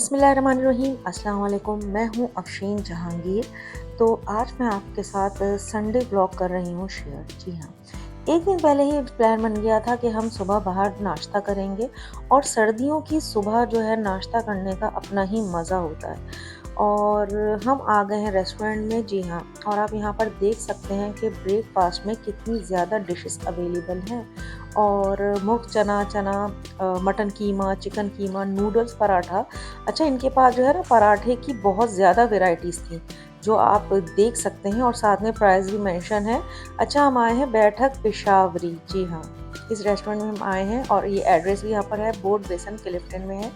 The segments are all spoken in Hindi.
बिस्मिल्लाहिर्रहमानिर्रहीम। अस्सलाम वालेकुम। मैं हूँ अफशीन जहांगीर। तो आज मैं आपके साथ संडे ब्लॉग कर रही हूँ शेयर। जी हाँ, एक दिन पहले ही प्लान बन गया था कि हम सुबह बाहर नाश्ता करेंगे। और सर्दियों की सुबह जो है नाश्ता करने का अपना ही मज़ा होता है। और हम आ गए हैं रेस्टोरेंट में। जी हाँ, और आप यहाँ पर देख सकते हैं कि ब्रेकफास्ट में कितनी ज़्यादा डिशेस अवेलेबल हैं। और मुग चना चना, मटन कीमा, चिकन कीमा, नूडल्स, पराठा। अच्छा, इनके पास जो है ना पराठे की बहुत ज़्यादा वेराइटीज़ थी जो आप देख सकते हैं, और साथ में प्राइस भी मेंशन है। अच्छा, हम आए हैं बैठक पेशावरी। जी हाँ, इस रेस्टोरेंट में हम आए हैं और ये एड्रेस भी यहाँ पर है, बोर्ड बेसन क्लिफ्टन में है।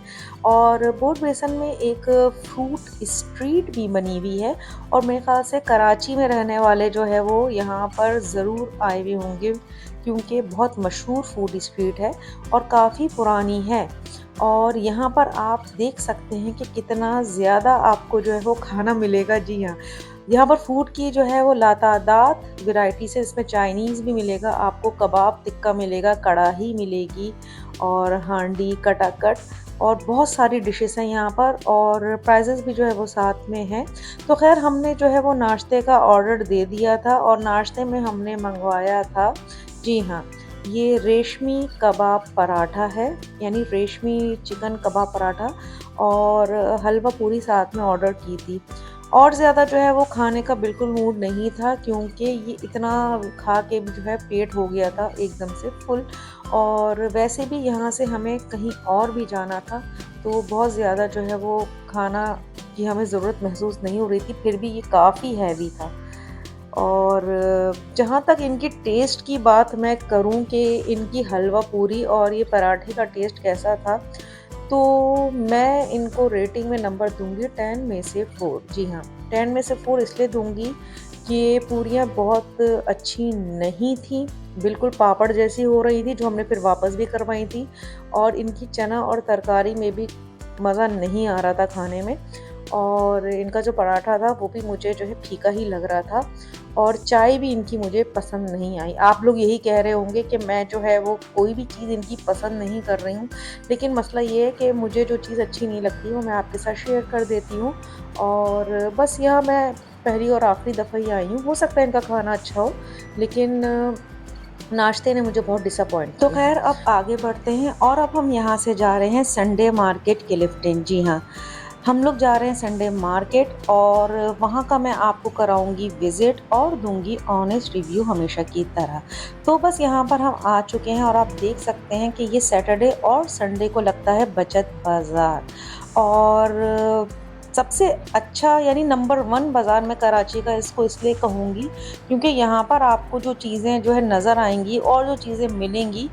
और बोर्ड बेसन में एक फ्रूट स्ट्रीट भी बनी हुई है। और मेरे ख्याल से कराची में रहने वाले जो है वो यहाँ पर ज़रूर आए हुए होंगे, क्योंकि बहुत मशहूर फूड स्ट्रीट है और काफ़ी पुरानी है। और यहाँ पर आप देख सकते हैं कि कितना ज़्यादा आपको जो है वो खाना मिलेगा। जी हाँ, यहाँ पर फूड की जो है वो लातादाद वैरायटीज़ है। इसमें चाइनीज़ भी मिलेगा, आपको कबाब टिक्का मिलेगा, कढ़ाई मिलेगी, और हांडी, कटाकट, और बहुत सारी डिशेस हैं यहाँ पर। और प्राइजेस भी जो है वो साथ में हैं। तो खैर, हमने जो है वो नाश्ते का ऑर्डर दे दिया था और नाश्ते में हमने मंगवाया था, जी हाँ, ये रेशमी कबाब पराठा है, यानी रेशमी चिकन कबाब पराठा। और हलवा पूरी साथ में ऑर्डर की थी। और ज़्यादा जो है वो खाने का बिल्कुल मूड नहीं था, क्योंकि ये इतना खा के भी जो है पेट हो गया था एकदम से फुल। और वैसे भी यहाँ से हमें कहीं और भी जाना था, तो बहुत ज़्यादा जो है वो खाना की हमें ज़रूरत महसूस नहीं हो रही थी, फिर भी ये काफ़ी हैवी था। और जहाँ तक इनकी टेस्ट की बात मैं करूँ कि इनकी हलवा पूरी और ये पराठे का टेस्ट कैसा था, तो मैं इनको रेटिंग में नंबर दूँगी 10 में से 4। जी हाँ, 10 में से 4 इसलिए दूँगी कि ये पूरियाँ बहुत अच्छी नहीं थीं, बिल्कुल पापड़ जैसी हो रही थी, जो हमने फिर वापस भी करवाई थी। और इनकी चना और तरकारी में भी मज़ा नहीं आ रहा था खाने में। और इनका जो पराठा था वो भी मुझे जो है फीका ही लग रहा था। और चाय भी इनकी मुझे पसंद नहीं आई। आप लोग यही कह रहे होंगे कि मैं जो है वो कोई भी चीज़ इनकी पसंद नहीं कर रही हूँ, लेकिन मसला ये है कि मुझे जो चीज़ अच्छी नहीं लगती वो मैं आपके साथ शेयर कर देती हूँ। और बस यहाँ मैं पहली और आखिरी दफ़ा ही आई हूँ, हो सकता है इनका खाना अच्छा हो, लेकिन नाश्ते ने मुझे बहुत डिसअपॉइंट किया। तो खैर, अब आगे बढ़ते हैं और अब हम यहाँ से जा रहे हैं संडे मार्केट क्लिफ्टन। जी हाँ, हम लोग जा रहे हैं संडे मार्केट, और वहाँ का मैं आपको कराऊंगी विज़िट और दूंगी ऑनेस्ट रिव्यू हमेशा की तरह। तो बस यहाँ पर हम आ चुके हैं और आप देख सकते हैं कि ये सैटरडे और संडे को लगता है बचत बाज़ार। और सबसे अच्छा, यानी नंबर 1 बाज़ार में कराची का इसको इसलिए कहूँगी, क्योंकि यहाँ पर आपको जो चीज़ें जो है नज़र आएंगी और जो चीज़ें मिलेंगी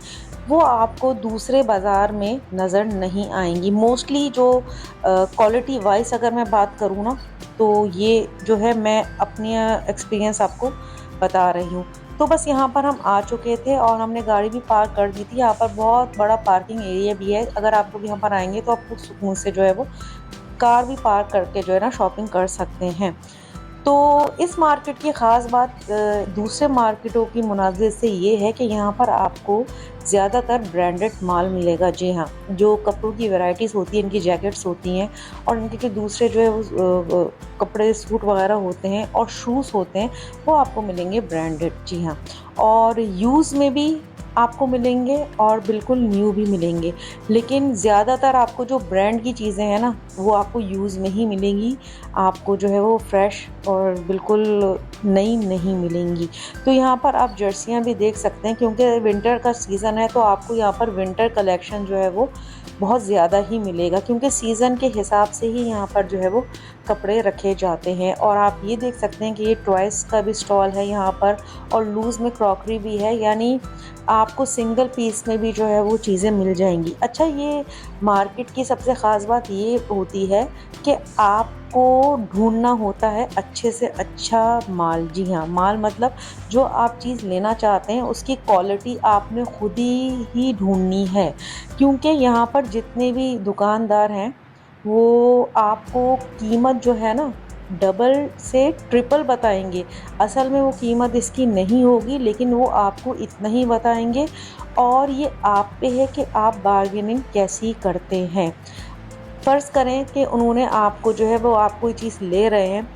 वो आपको दूसरे बाज़ार में नज़र नहीं आएंगी। मोस्टली जो क्वालिटी वाइज अगर मैं बात करूँ ना, तो ये जो है मैं अपनी एक्सपीरियंस आपको बता रही हूँ। तो बस यहाँ पर हम आ चुके थे और हमने गाड़ी भी पार्क कर दी थी। यहाँ पर बहुत बड़ा पार्किंग एरिया भी है। अगर आप लोग यहाँ पर आएंगे तो आप खुद सुकून से जो है वो कार भी पार्क करके जो है ना शॉपिंग कर सकते हैं। तो इस मार्केट की ख़ास बात दूसरे मार्केटों की मुनाज़िर से ये है कि यहाँ पर आपको ज़्यादातर ब्रांडेड माल मिलेगा। जी हाँ, जो कपड़ों की वैराइटीज़ होती हैं, इनकी जैकेट्स होती हैं, और इनके जो दूसरे जो है वो कपड़े, सूट वगैरह होते हैं और शूज़ होते हैं, वो आपको मिलेंगे ब्रांडेड। जी हाँ, और यूज़ में भी आपको मिलेंगे और बिल्कुल न्यू भी मिलेंगे। लेकिन ज़्यादातर आपको जो ब्रांड की चीज़ें हैं ना, वो आपको यूज़ में ही मिलेंगी, आपको जो है वो फ्रेश और बिल्कुल नई नहीं मिलेंगी। तो यहाँ पर आप जर्सियाँ भी देख सकते हैं, क्योंकि विंटर का सीज़न है, तो आपको यहाँ पर विंटर कलेक्शन जो है वो बहुत ज़्यादा ही मिलेगा, क्योंकि सीज़न के हिसाब से ही यहाँ पर जो है वो कपड़े रखे जाते हैं। और आप ये देख सकते हैं कि ये टॉयज़ का भी स्टॉल है यहाँ पर, और लूज़ में क्रॉकरी भी है, यानी आपको सिंगल पीस में भी जो है वो चीज़ें मिल जाएंगी। अच्छा, ये मार्केट की सबसे ख़ास बात ये होती है कि आपको ढूंढना होता है अच्छे से अच्छा माल। जी हाँ, माल मतलब जो आप चीज़ लेना चाहते हैं उसकी क्वालिटी आपने खुद ही ढूंढनी है, क्योंकि यहाँ पर जितने भी दुकानदार हैं वो आपको कीमत जो है ना डबल से ट्रिपल बताएंगे। असल में वो कीमत इसकी नहीं होगी, लेकिन वो आपको इतना ही बताएंगे। और ये आप पे है कि आप बार्गेनिंग कैसी करते हैं। फ़र्ज़ करें कि उन्होंने आपको जो है वो आप कोई चीज़ ले रहे हैं,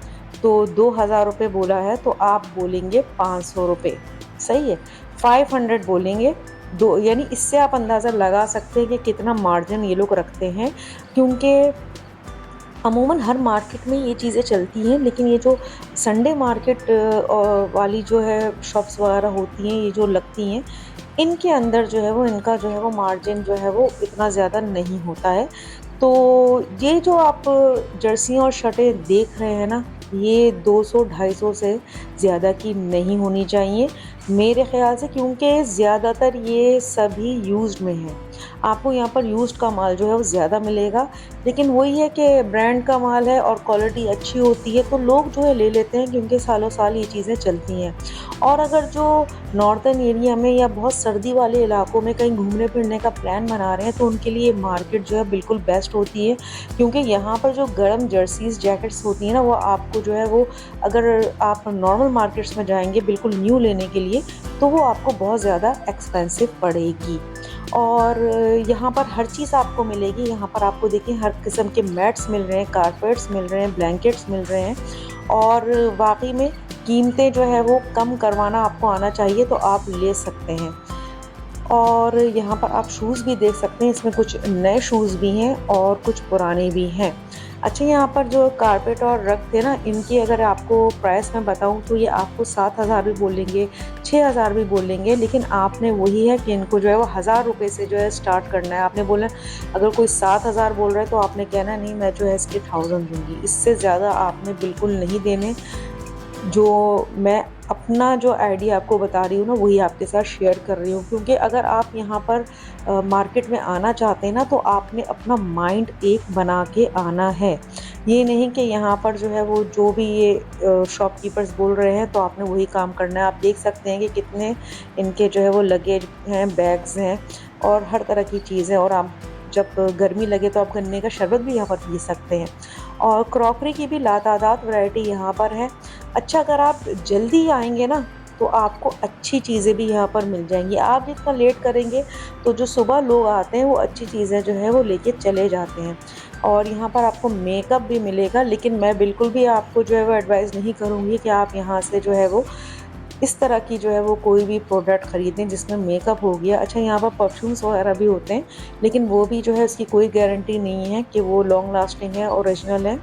तो 2000 रुपए बोला है तो आप बोलेंगे 500 रुपए, सही है? 500 बोलेंगे, दो यानी इससे आप अंदाज़ा लगा सकते हैं कि कितना मार्जिन ये लोग रखते हैं, क्योंकि अमूमन हर मार्केट में ये चीज़ें चलती हैं, लेकिन ये जो संडे मार्केट वाली जो है शॉप्स वगैरह होती हैं, ये जो लगती हैं, इनके अंदर जो है वो इनका जो है वो मार्जिन जो है वो इतना ज़्यादा नहीं होता है। तो ये जो आप जर्सियाँ और शर्टें देख रहे हैं ना, ये 200-250 से ज़्यादा की नहीं होनी चाहिए मेरे ख़्याल से, क्योंकि ज़्यादातर ये सभी यूज़्ड में हैं। आपको यहाँ पर यूज़्ड का माल जो है वो ज़्यादा मिलेगा, लेकिन वही है कि ब्रांड का माल है और क्वालिटी अच्छी होती है तो लोग जो है ले लेते हैं, क्योंकि सालों साल ये चीज़ें चलती हैं। और अगर जो नॉर्थर्न एरिया में या बहुत सर्दी वाले इलाकों में कहीं घूमने फिरने का प्लान बना रहे हैं, तो उनके लिए मार्केट जो है बिल्कुल बेस्ट होती है, क्योंकि यहाँ पर जो गर्म जर्सीज़ जैकेट्स होती हैं ना, वो आपको जो है वो, अगर आप नॉर्मल मार्केट्स में जाएंगे बिल्कुल न्यू लेने के लिए, तो वो आपको बहुत ज़्यादा एक्सपेंसिव पड़ेगी। और यहाँ पर हर चीज़ आपको मिलेगी। यहाँ पर आपको देखिए हर किस्म के मैट्स मिल रहे हैं, कारपेट्स मिल रहे हैं, ब्लैंकेट्स मिल रहे हैं, और वाकई में कीमतें जो है वो कम करवाना आपको आना चाहिए तो आप ले सकते हैं। और यहाँ पर आप शूज़ भी देख सकते हैं, इसमें कुछ नए शूज़ भी हैं और कुछ पुराने भी हैं। अच्छा, यहाँ पर जो कारपेट और रग थे ना, इनकी अगर आपको प्राइस मैं बताऊँ तो ये आपको 7,000 भी बोलेंगे, 6,000 भी बोलेंगे, लेकिन आपने वही है कि इनको जो है वो 1,000 रुपये से जो है स्टार्ट करना है। आपने बोला अगर कोई 7,000 बोल रहा है तो आपने कहना नहीं, मैं जो है इसके 1000 दूँगी, इससे ज़्यादा आपने बिल्कुल नहीं देने। जो मैं अपना जो आइडिया आपको बता रही हूँ ना, वही आपके साथ शेयर कर रही हूँ, क्योंकि अगर आप यहाँ पर मार्केट में आना चाहते हैं ना, तो आपने अपना माइंड एक बना के आना है। ये नहीं कि यहाँ पर जो है वो जो भी ये शॉपकीपर्स बोल रहे हैं तो आपने वही काम करना है। आप देख सकते हैं कि कितने इनके जो है वो लगेज हैं, बैग्स हैं और हर तरह की चीज़ें, और आप जब गर्मी लगे तो आप गन्ने का शरबत भी यहाँ पर पी सकते हैं। और क्रॉकरी की भी लातादात वैरायटी यहाँ पर है। अच्छा, अगर आप जल्दी आएँगे ना, तो आपको अच्छी चीज़ें भी यहाँ पर मिल जाएँगी। आप जितना लेट करेंगे तो जो सुबह लोग आते हैं वो अच्छी चीज़ें जो है वो लेके चले जाते हैं। और यहाँ पर आपको मेकअप भी मिलेगा, लेकिन मैं बिल्कुल भी आपको जो है वो एडवाइस नहीं करूँगी कि आप यहाँ से जो है वो इस तरह की जो है वो कोई भी प्रोडक्ट ख़रीदें जिसमें मेकअप हो गया। अच्छा, यहाँ पर परफ्यूम्स वगैरह भी होते हैं, लेकिन वो भी जो है इसकी कोई गारंटी नहीं है कि वो लॉन्ग लास्टिंग है, ओरिजिनल है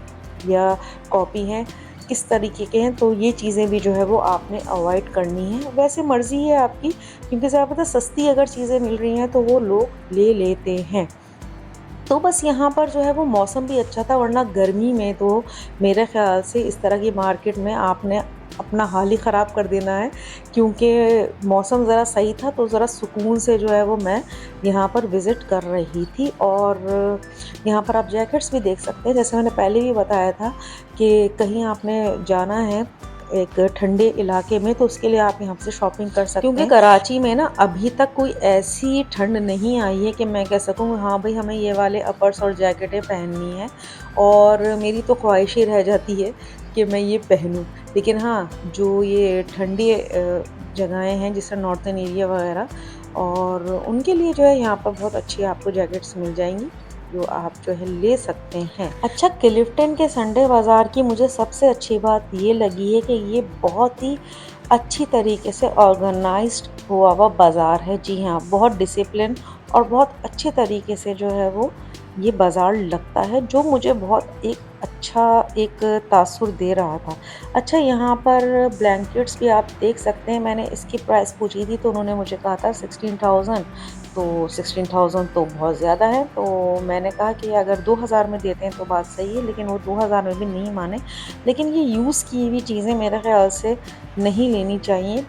या कॉपी हैं, किस तरीके के हैं। तो ये चीज़ें भी जो है वो आपने अवॉइड करनी है। वैसे मर्ज़ी है आपकी, क्योंकि ज़्यादा पता सस्ती अगर चीज़ें मिल रही हैं तो वो लोग ले लेते हैं। तो बस यहाँ पर जो है वो मौसम भी अच्छा था, वरना गर्मी में तो मेरे ख़्याल से इस तरह की मार्केट में आपने अपना हाल ही ख़राब कर देना है, क्योंकि मौसम ज़रा सही था तो ज़रा सुकून से जो है वो मैं यहाँ पर विज़िट कर रही थी। और यहाँ पर आप जैकेट्स भी देख सकते हैं, जैसे मैंने पहले भी बताया था कि कहीं आपने जाना है एक ठंडे इलाके में, तो उसके लिए आप यहाँ से शॉपिंग कर सकते हैं, क्योंकि कराची में ना अभी तक कोई ऐसी ठंड नहीं आई है कि मैं कह सकूँ हाँ भाई हमें ये वाले अपर्स और जैकेटें पहननी है, और मेरी तो ख्वाहिश ही रह जाती है कि मैं ये पहनूं। लेकिन हाँ, जो ये ठंडी जगहें हैं जैसे नॉर्थर्न एरिया वगैरह, और उनके लिए जो है यहाँ पर बहुत अच्छी आपको जैकेट्स मिल जाएंगी जो आप जो है ले सकते हैं। अच्छा, क्लिफ्टन के संडे बाज़ार की मुझे सबसे अच्छी बात ये लगी है कि ये बहुत ही अच्छी तरीके से ऑर्गेनाइज्ड हुआ हुआ बाज़ार है। जी हाँ, बहुत डिसिप्लिन और बहुत अच्छे तरीके से जो है वो ये बाज़ार लगता है, जो मुझे बहुत एक अच्छा एक तासुर दे रहा था। अच्छा, यहाँ पर ब्लैंकेट्स भी आप देख सकते हैं। मैंने इसकी प्राइस पूछी थी तो उन्होंने मुझे कहा था 16,000, तो 16,000 तो बहुत ज़्यादा है। तो मैंने कहा कि अगर 2,000 में देते हैं तो बात सही है, लेकिन वो 2,000 में भी नहीं माने। लेकिन ये यूज़ की हुई चीज़ें मेरे ख़्याल से नहीं लेनी चाहिए।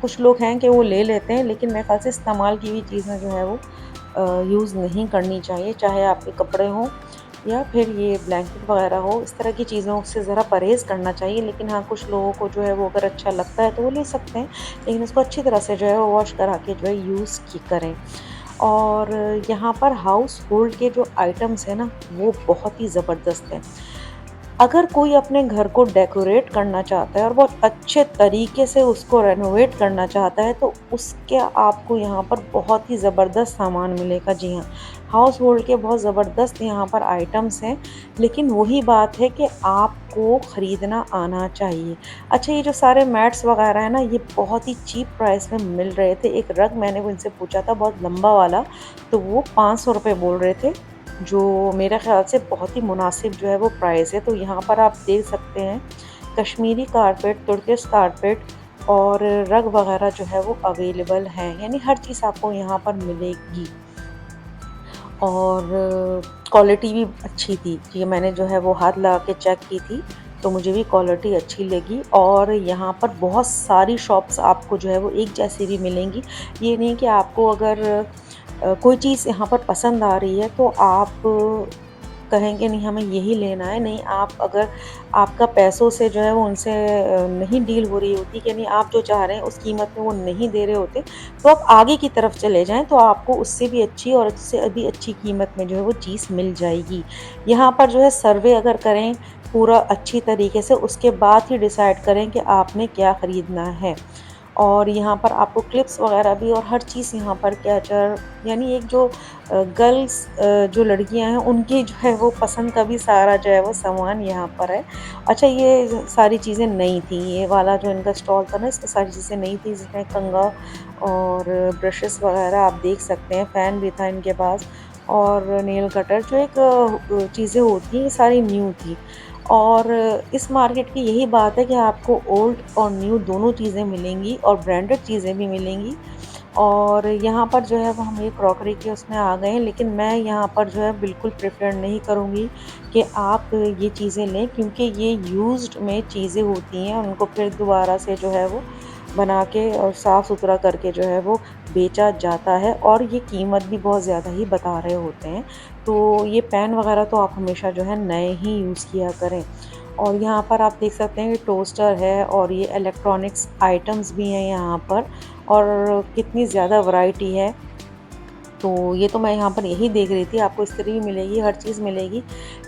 कुछ लोग हैं कि वो ले लेते हैं, लेकिन मेरे ख़्याल से इस्तेमाल की हुई चीज़ें जो है वो यूज़ नहीं करनी चाहिए, चाहे आपके कपड़े हों या फिर ये ब्लैंकेट वगैरह हो। इस तरह की चीज़ों से ज़रा परहेज़ करना चाहिए। लेकिन हाँ, कुछ लोगों को जो है वो अगर अच्छा लगता है तो वो ले सकते हैं, लेकिन इसको अच्छी तरह से जो है वो वॉश करा के जो है यूज़ की करें। और यहाँ पर हाउस होल्ड के जो आइटम्स हैं ना, वो बहुत ही ज़बरदस्त हैं। अगर कोई अपने घर को डेकोरेट करना चाहता है और बहुत अच्छे तरीके से उसको रेनोवेट करना चाहता है, तो उसके आपको यहाँ पर बहुत ही ज़बरदस्त सामान मिलेगा। जी हाँ, हाउस होल्ड के बहुत ज़बरदस्त यहाँ पर आइटम्स हैं, लेकिन वही बात है कि आपको ख़रीदना आना चाहिए। अच्छा, ये जो सारे मैट्स वगैरह हैं ना, ये बहुत ही चीप प्राइस में मिल रहे थे। एक रग मैंने उनसे पूछा था बहुत लंबा वाला, तो वो ₹500 बोल रहे थे, जो मेरे ख़्याल से बहुत ही मुनासिब जो है वो प्राइस है। तो यहाँ पर आप देख सकते हैं कश्मीरी कारपेट, तुर्किश कारपेट और रग वग़ैरह जो है वो अवेलेबल हैं, यानी हर चीज़ आपको यहाँ पर मिलेगी। और क्वालिटी भी अच्छी थी, ये मैंने जो है वो हाथ लगा के चेक की थी, तो मुझे भी क्वालिटी अच्छी लगी। और यहाँ पर बहुत सारी शॉप्स आपको जो है वो एक जैसी भी मिलेंगी। ये नहीं कि आपको अगर कोई चीज़ यहाँ पर पसंद आ रही है तो आप कहेंगे नहीं हमें यही लेना है, नहीं, आप अगर आपका पैसों से जो है वो उनसे नहीं डील हो रही होती कि नहीं आप जो चाह रहे हैं उस कीमत में वो नहीं दे रहे होते, तो आप आगे की तरफ चले जाएँ, तो आपको उससे भी अच्छी और उससे भी अच्छी कीमत में जो है वो चीज़ मिल जाएगी। यहाँ पर जो है सर्वे अगर करें पूरा अच्छी तरीके से, उसके बाद ही डिसाइड करें कि आपने क्या खरीदना है। और यहाँ पर आपको क्लिप्स वगैरह भी और हर चीज़ यहाँ पर कैचर, यानी एक जो गर्ल्स जो लड़कियाँ हैं उनकी जो है वो पसंद का भी सारा जो है वो सामान यहाँ पर है। अच्छा, ये सारी चीज़ें नई थी, ये वाला जो इनका स्टॉल था ना इसमें सारी चीज़ें नई थी, जिसमें कंघा और ब्रशेस वगैरह आप देख सकते हैं, फ़ैन भी था इनके पास और नेल कटर जो एक चीज़ें होती हैं ये सारी न्यू थी। और इस मार्केट की यही बात है कि आपको ओल्ड और न्यू दोनों चीज़ें मिलेंगी और ब्रांडेड चीज़ें भी मिलेंगी। और यहाँ पर जो है वो हम ये क्रॉकरी के उसमें आ गए हैं, लेकिन मैं यहाँ पर जो है बिल्कुल प्रेफ़र नहीं करूँगी कि आप ये चीज़ें लें, क्योंकि ये यूज़्ड में चीज़ें होती हैं और उनको फिर दोबारा से जो है वो बना के और साफ़ सुथरा करके जो है वो बेचा जाता है, और ये कीमत भी बहुत ज़्यादा ही बता रहे होते हैं। तो ये पेन वगैरह तो आप हमेशा जो है नए ही यूज़ किया करें। और यहाँ पर आप देख सकते हैं कि टोस्टर है और ये इलेक्ट्रॉनिक्स आइटम्स भी हैं यहाँ पर, और कितनी ज़्यादा वैरायटी है। तो ये तो मैं यहाँ पर यही देख रही थी, आपको इस्त्री भी मिलेगी, हर चीज़ मिलेगी।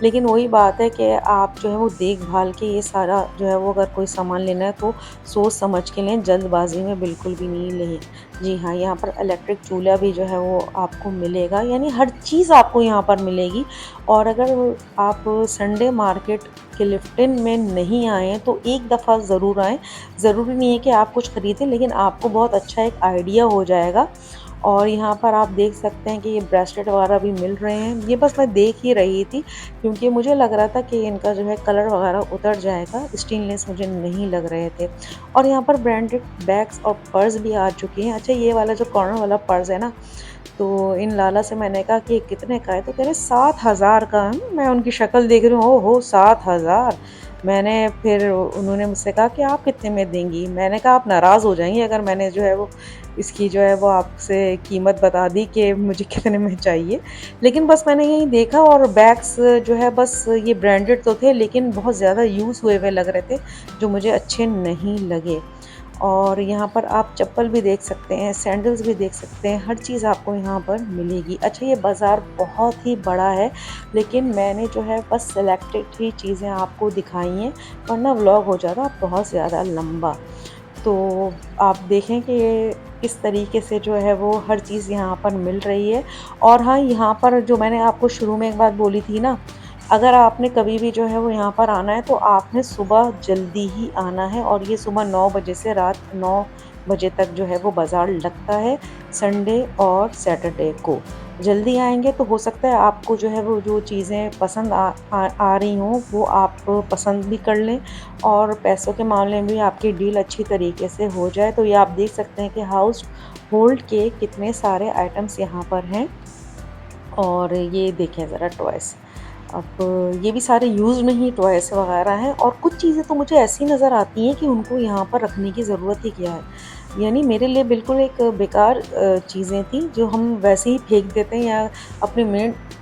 लेकिन वही बात है कि आप जो है वो देख-भाल के ये सारा जो है वो अगर कोई सामान लेना है तो सोच समझ के लें, जल्दबाज़ी में बिल्कुल भी नहीं लें। जी हाँ, यहाँ पर इलेक्ट्रिक चूल्हा भी जो है वो आपको मिलेगा, यानी हर चीज़ आपको यहाँ पर मिलेगी। और अगर आप संडे मार्केट क्लिफ्टन में नहीं आए हैं तो एक दफ़ा ज़रूर आएँ। ज़रूरी नहीं है कि आप कुछ खरीदें, लेकिन आपको बहुत अच्छा एक आइडिया हो जाएगा। और यहाँ पर आप देख सकते हैं कि ये ब्रेसलेट वगैरह भी मिल रहे हैं। ये बस मैं देख ही रही थी, क्योंकि मुझे लग रहा था कि इनका जो है कलर वगैरह उतर जाएगा, स्टेनलेस मुझे नहीं लग रहे थे। और यहाँ पर ब्रांडेड बैग्स और पर्स भी आ चुके हैं। अच्छा, ये वाला जो कॉर्नर वाला पर्स है ना, तो इन लाला से मैंने कहा कि ये कितने का है? तो कह रहे 7,000 का है। मैं उनकी शक्ल देख रही हूँ, ओहो! 7,000। मैंने फिर उन्होंने मुझसे कहा कि आप कितने में देंगी? मैंने कहा आप नाराज़ हो जाएँगी अगर मैंने जो है वो इसकी जो है वो आपसे कीमत बता दी कि मुझे कितने में चाहिए। लेकिन बस मैंने यही देखा, और बैग्स जो है बस ये ब्रांडेड तो थे, लेकिन बहुत ज़्यादा यूज़ हुए हुए लग रहे थे, जो मुझे अच्छे नहीं लगे। और यहाँ पर आप चप्पल भी देख सकते हैं, सैंडल्स भी देख सकते हैं, हर चीज़ आपको यहाँ पर मिलेगी। अच्छा, ये बाज़ार बहुत ही बड़ा है, लेकिन मैंने जो है बस सिलेक्टेड ही चीज़ें आपको दिखाई हैं, वरना व्लॉग हो जाता बहुत ज़्यादा लंबा। तो आप देखें कि किस तरीके से जो है वो हर चीज़ यहाँ पर मिल रही है। और हाँ, यहाँ पर जो मैंने आपको शुरू में एक बात बोली थी ना, अगर आपने कभी भी जो है वो यहाँ पर आना है तो आपने सुबह जल्दी ही आना है, और ये सुबह 9 बजे से रात 9 बजे तक जो है वो बाज़ार लगता है, संडे और सैटरडे को। जल्दी आएँगे तो हो सकता है आपको जो है वो जो चीज़ें पसंद आ रही हों वो आप पसंद भी कर लें, और पैसों के मामले में भी आपकी डील अच्छी तरीके से हो जाए। तो ये आप देख सकते हैं कि हाउस होल्ड के कितने सारे आइटम्स यहाँ पर हैं। और ये देखें ज़रा टॉयस, अब ये भी सारे यूज़ में ही टॉयस वगैरह हैं, और कुछ चीज़ें तो मुझे ऐसी नज़र आती हैं कि उनको यहाँ पर रखने की ज़रूरत ही क्या है। यानी मेरे लिए बिल्कुल एक बेकार चीज़ें थी, जो हम वैसे ही फेंक देते हैं या अपने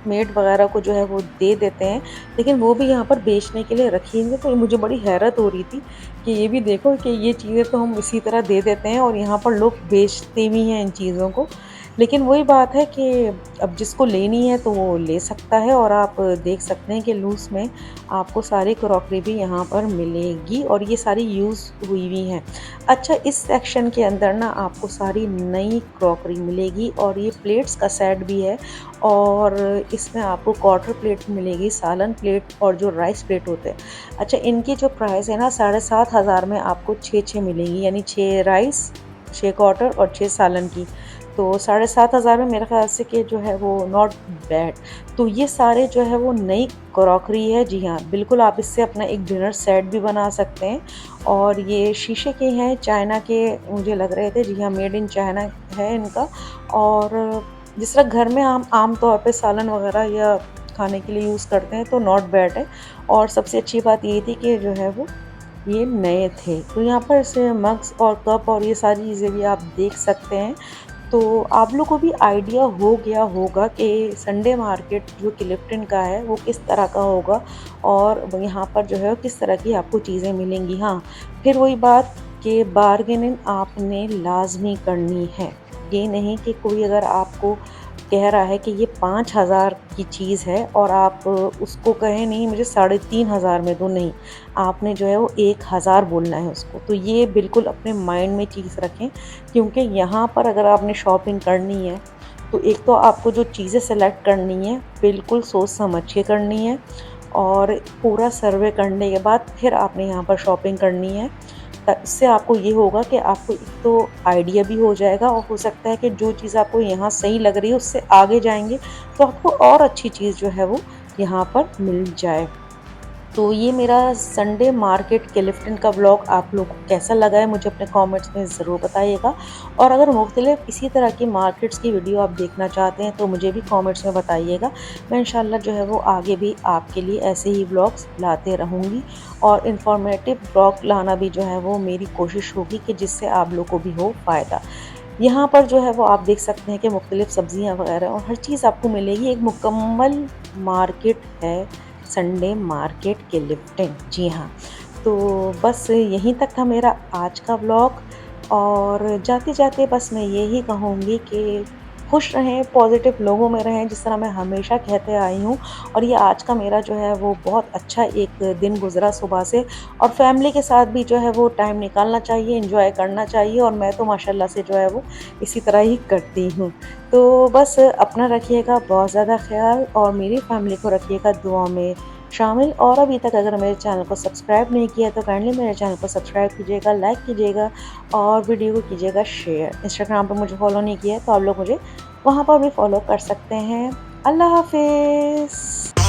मेड वगैरह को जो है वो दे देते हैं, लेकिन वो भी यहाँ पर बेचने के लिए रखी हैं। तो मुझे बड़ी हैरत हो रही थी कि ये भी देखो कि ये चीज़ें तो हम इसी तरह दे देते हैं और यहाँ पर लोग बेचते भी हैं इन चीज़ों को। लेकिन वही बात है कि अब जिसको लेनी है तो वो ले सकता है और आप देख सकते हैं कि लूज़ में आपको सारी क्रॉकरी भी यहाँ पर मिलेगी और ये सारी यूज़ हुई हुई हैं। अच्छा, इस सेक्शन के अंदर ना आपको सारी नई क्रॉकरी मिलेगी और ये प्लेट्स का सेट भी है और इसमें आपको क्वार्टर प्लेट मिलेगी, सालन प्लेट और जो राइस प्लेट होते हैं। अच्छा, इनकी जो प्राइस है ना 7,500 में आपको 6-6 मिलेंगी, यानी 6 राइस, 6 क्वार्टर और 6 सालन की। तो 7,500 में मेरे ख़्याल से कि जो है वो नॉट बैड। तो ये सारे जो है वो नई क्रॉकरी है। जी हाँ, बिल्कुल आप इससे अपना एक डिनर सेट भी बना सकते हैं और ये शीशे के हैं, चाइना के मुझे लग रहे थे। जी हाँ, मेड इन चाइना है इनका। और जिस तरह घर में आम तौर पे सालन वग़ैरह या खाने के लिए यूज़ करते हैं तो नॉट बैड है। और सबसे अच्छी बात ये थी कि जो है वो ये नए थे। तो यहाँ पर ऐसे मग्स और कप और ये सारी चीज़ें भी आप देख सकते हैं। तो आप लोगों को भी आइडिया हो गया होगा कि संडे मार्केट जो क्लिफ्टन का है वो किस तरह का होगा और यहाँ पर जो है वो किस तरह की आपको चीज़ें मिलेंगी। हाँ, फिर वही बात कि बार्गेनिंग आपने लाज़मी करनी है। ये नहीं कि कोई अगर आपको कह रहा है कि ये 5,000 की चीज़ है और आप उसको कहें नहीं मुझे 3,500 में दो, नहीं। आपने जो है वो 1,000 बोलना है उसको। तो ये बिल्कुल अपने माइंड में चीज़ रखें, क्योंकि यहाँ पर अगर आपने शॉपिंग करनी है तो एक तो आपको जो चीज़ें सेलेक्ट करनी है बिल्कुल सोच समझ के करनी है और पूरा सर्वे करने के बाद फिर आपने यहाँ पर शॉपिंग करनी है। इससे आपको ये होगा कि आपको एक तो आइडिया भी हो जाएगा और हो सकता है कि जो चीज़ आपको यहाँ सही लग रही है उससे आगे जाएंगे तो आपको और अच्छी चीज़ जो है वो यहाँ पर मिल जाए। तो ये मेरा संडे मार्केट क्लिफ्टन का व्लॉग आप लोगों को कैसा लगा है मुझे अपने कमेंट्स में ज़रूर बताइएगा। और अगर मुख्तलिफ इसी तरह की मार्केट्स की वीडियो आप देखना चाहते हैं तो मुझे भी कमेंट्स में बताइएगा। मैं इंशाल्लाह जो है वो आगे भी आपके लिए ऐसे ही व्लॉग्स लाते रहूँगी और इन्फॉर्मेटिव व्लॉग लाना भी जो है वो मेरी कोशिश होगी कि जिससे आप लोग को भी हो फ़ायदा। यहाँ पर जो है वो आप देख सकते हैं कि मुख्तलिफ सब्ज़ियाँ वगैरह और हर चीज़ आपको मिलेगी। एक मुकम्मल मार्केट है संडे मार्केट क्लिफ्टन। जी हाँ, तो बस यहीं तक था मेरा आज का व्लॉग और जाते-जाते बस मैं यही कहूँगी कि खुश रहें, पॉज़िटिव लोगों में रहें, जिस तरह मैं हमेशा कहते आई हूँ। और ये आज का मेरा जो है वो बहुत अच्छा एक दिन गुज़रा सुबह से और फ़ैमिली के साथ भी जो है वो टाइम निकालना चाहिए, एन्जॉय करना चाहिए और मैं तो माशाल्लाह से जो है वो इसी तरह ही करती हूँ। तो बस अपना रखिएगा बहुत ज़्यादा ख़्याल और मेरी फ़ैमिली को रखिएगा दुआ में शामिल। और अभी तक अगर मेरे चैनल को सब्सक्राइब नहीं किया तो काइंडली मेरे चैनल को सब्सक्राइब कीजिएगा, लाइक कीजिएगा और वीडियो को कीजिएगा शेयर। इंस्टाग्राम पर मुझे फॉलो नहीं किया है तो आप लोग मुझे वहाँ पर भी फॉलो कर सकते हैं। अल्लाह हाफ़िज़।